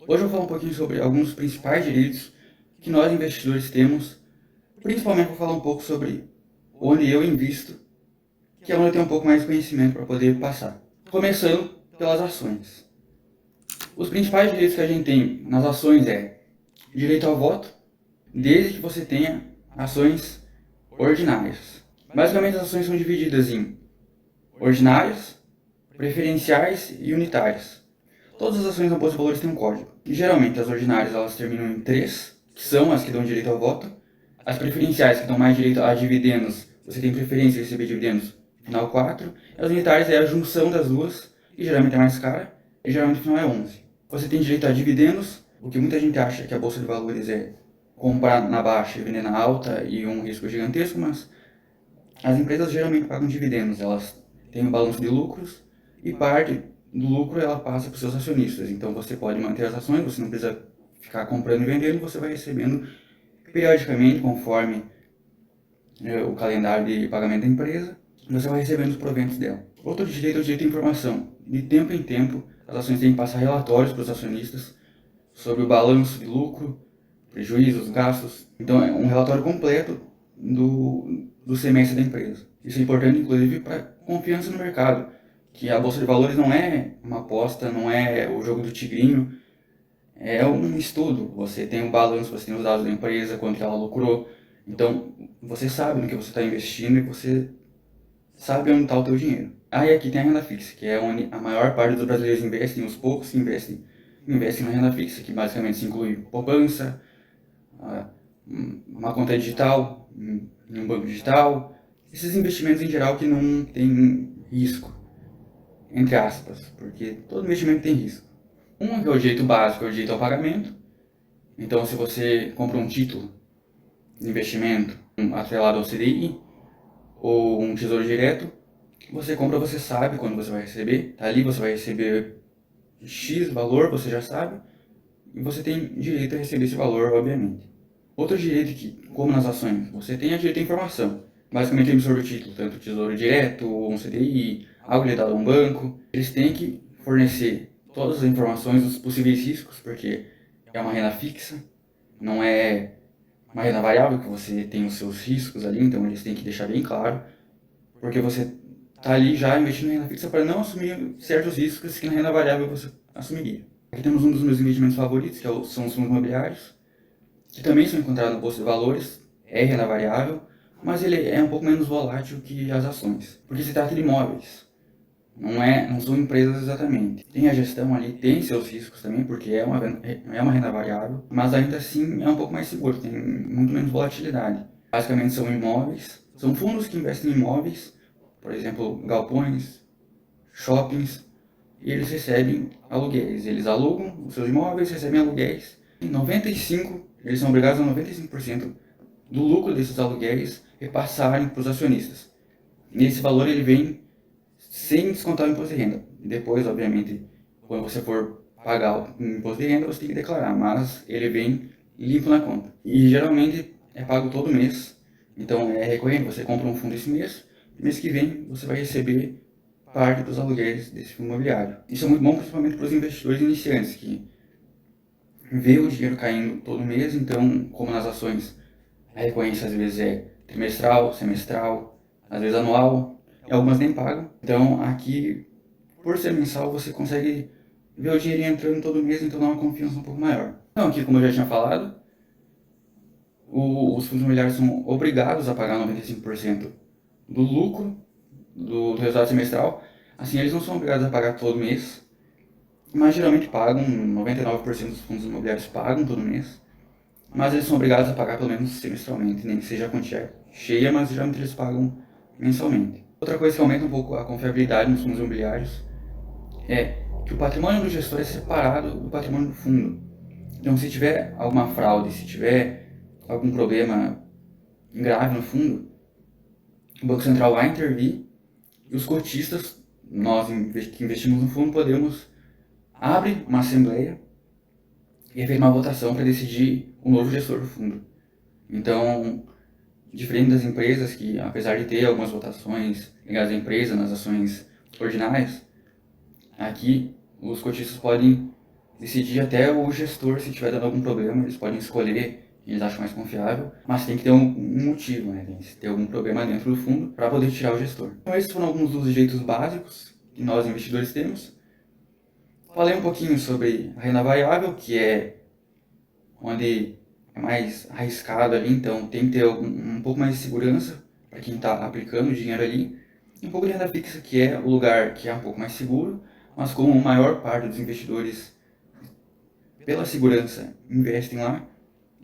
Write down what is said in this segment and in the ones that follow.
Hoje eu vou falar um pouquinho sobre alguns dos principais direitos que nós investidores temos. Principalmente vou falar um pouco sobre onde eu invisto, que é onde eu tenho um pouco mais de conhecimento para poder passar. Começando pelas ações. Os principais direitos que a gente tem nas ações é direito ao voto, desde que você tenha ações ordinárias. Basicamente as ações são divididas em ordinárias, preferenciais e unitárias. Todas as ações na Bolsa de Valores têm um código. E geralmente as ordinárias elas terminam em 3, que são as que dão direito ao voto. As preferenciais, que dão mais direito a dividendos, você tem preferência em receber dividendos, final 4. E as unitárias é a junção das duas, que geralmente é mais cara, e geralmente o final é 11. Você tem direito a dividendos, o que muita gente acha que a Bolsa de Valores é comprar na baixa e vender na alta e um risco gigantesco, mas as empresas geralmente pagam dividendos, elas têm um balanço de lucros e parte do lucro ela passa para os seus acionistas. Então você pode manter as ações, você não precisa ficar comprando e vendendo, você vai recebendo periodicamente, conforme o calendário de pagamento da empresa, você vai recebendo os proventos dela. Outro direito é o direito à informação. De tempo em tempo, as ações têm que passar relatórios para os acionistas sobre o balanço de lucro, prejuízos, gastos. Então é um relatório completo do semestre da empresa. Isso é importante, inclusive, para confiança no mercado, que a Bolsa de Valores não é uma aposta, não é o jogo do tigrinho, é um estudo. Você tem um balanço, você tem os dados da empresa, quanto ela lucrou. Então, você sabe no que você está investindo e você sabe onde está o teu dinheiro. Aí aqui tem a renda fixa, que é onde a maior parte dos brasileiros investem, os poucos que investem na renda fixa, que basicamente se inclui poupança, uma conta digital, em um banco digital, esses investimentos em geral que não tem risco, entre aspas, porque todo investimento tem risco. Um que é o direito básico, é o direito ao pagamento. Então, se você compra um título de investimento atrelado ao CDI ou um tesouro direto, você compra, você sabe quando você vai receber. Tá ali, você vai receber X valor, você já sabe, e você tem direito a receber esse valor, obviamente. Outro direito que, como nas ações, você tem direito à informação. Basicamente, o emissor do título, tanto o tesouro direto, ou um CDI, algo ligado a um banco, eles têm que fornecer todas as informações dos possíveis riscos, porque é uma renda fixa, não é uma renda variável, que você tem os seus riscos ali, então eles têm que deixar bem claro, porque você está ali já investindo em renda fixa para não assumir certos riscos que na renda variável você assumiria. Aqui temos um dos meus investimentos favoritos, que são os fundos imobiliários, que também são encontrados na Bolsa de Valores, é renda variável, mas ele é um pouco menos volátil que as ações, porque se trata de imóveis, não são empresas exatamente. Tem a gestão ali, tem seus riscos também, porque é uma renda variável, mas ainda assim é um pouco mais seguro, tem muito menos volatilidade. Basicamente são imóveis, são fundos que investem em imóveis, por exemplo, galpões, shoppings, e eles recebem aluguéis. Eles alugam os seus imóveis, recebem aluguéis. Eles são obrigados a 95% do lucro desses aluguéis repassarem para os acionistas. E esse valor ele vem sem descontar o imposto de renda. Depois, obviamente, quando você for pagar o imposto de renda, você tem que declarar, mas ele vem limpo na conta. E geralmente é pago todo mês, então é recorrente, você compra um fundo esse mês que vem você vai receber parte dos aluguéis desse fundo imobiliário. Isso é muito bom principalmente para os investidores iniciantes, que vê o dinheiro caindo todo mês, então, como nas ações, a recorrência às vezes é trimestral, semestral, às vezes anual, e algumas nem pagam. Então, aqui, por ser mensal, você consegue ver o dinheiro entrando todo mês, então dá uma confiança um pouco maior. Então, aqui, como eu já tinha falado, os fundos imobiliários são obrigados a pagar 95% do lucro do resultado semestral. Assim, eles não são obrigados a pagar todo mês, mas geralmente pagam, 99% dos fundos imobiliários pagam todo mês, mas eles são obrigados a pagar pelo menos semestralmente, nem que seja a quantia cheia, mas geralmente eles pagam mensalmente. Outra coisa que aumenta um pouco a confiabilidade nos fundos imobiliários é que o patrimônio do gestor é separado do patrimônio do fundo. Então, se tiver alguma fraude, se tiver algum problema grave no fundo, o Banco Central vai intervir e os cotistas, nós que investimos no fundo, podemos abrir uma assembleia e é feita uma votação para decidir o novo gestor do fundo. Então, diferente das empresas que, apesar de ter algumas votações ligadas à empresa nas ações ordinárias, aqui os cotistas podem decidir até o gestor, se tiver dando algum problema, eles podem escolher quem eles acham mais confiável, mas tem que ter um motivo, né? Tem que ter algum problema dentro do fundo para poder tirar o gestor. Então esses foram alguns dos jeitos básicos que nós investidores temos. Falei um pouquinho sobre a renda variável, que é onde é mais arriscado ali, então tem que ter um pouco mais de segurança para quem está aplicando o dinheiro ali. E um pouco de renda fixa, que é o lugar que é um pouco mais seguro, mas como a maior parte dos investidores, pela segurança, investem lá.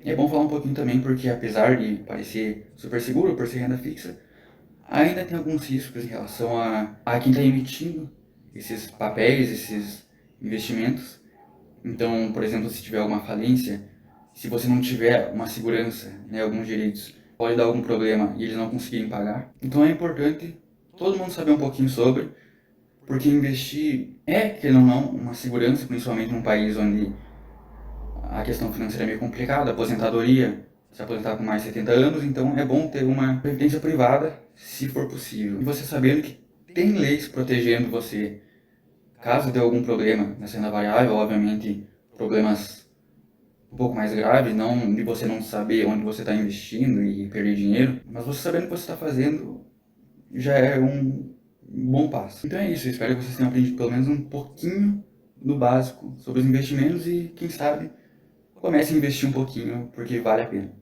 É bom falar um pouquinho também, porque apesar de parecer super seguro por ser renda fixa, ainda tem alguns riscos em relação a quem está emitindo esses papéis, esses investimentos. Então, por exemplo, se tiver alguma falência, se você não tiver uma segurança, né, alguns direitos, pode dar algum problema e eles não conseguirem pagar. Então é importante todo mundo saber um pouquinho sobre, porque investir é, querendo ou não, uma segurança, principalmente num país onde a questão financeira é meio complicada, aposentadoria, se aposentar com mais de 70 anos, então é bom ter uma previdência privada, se for possível. E você sabendo que tem leis protegendo você, caso dê algum problema na renda variável, obviamente problemas um pouco mais graves, não de você não saber onde você está investindo e perder dinheiro, mas você sabendo o que você está fazendo já é um bom passo. Então é isso, eu espero que vocês tenham aprendido pelo menos um pouquinho do básico sobre os investimentos e, quem sabe, comece a investir um pouquinho, porque vale a pena.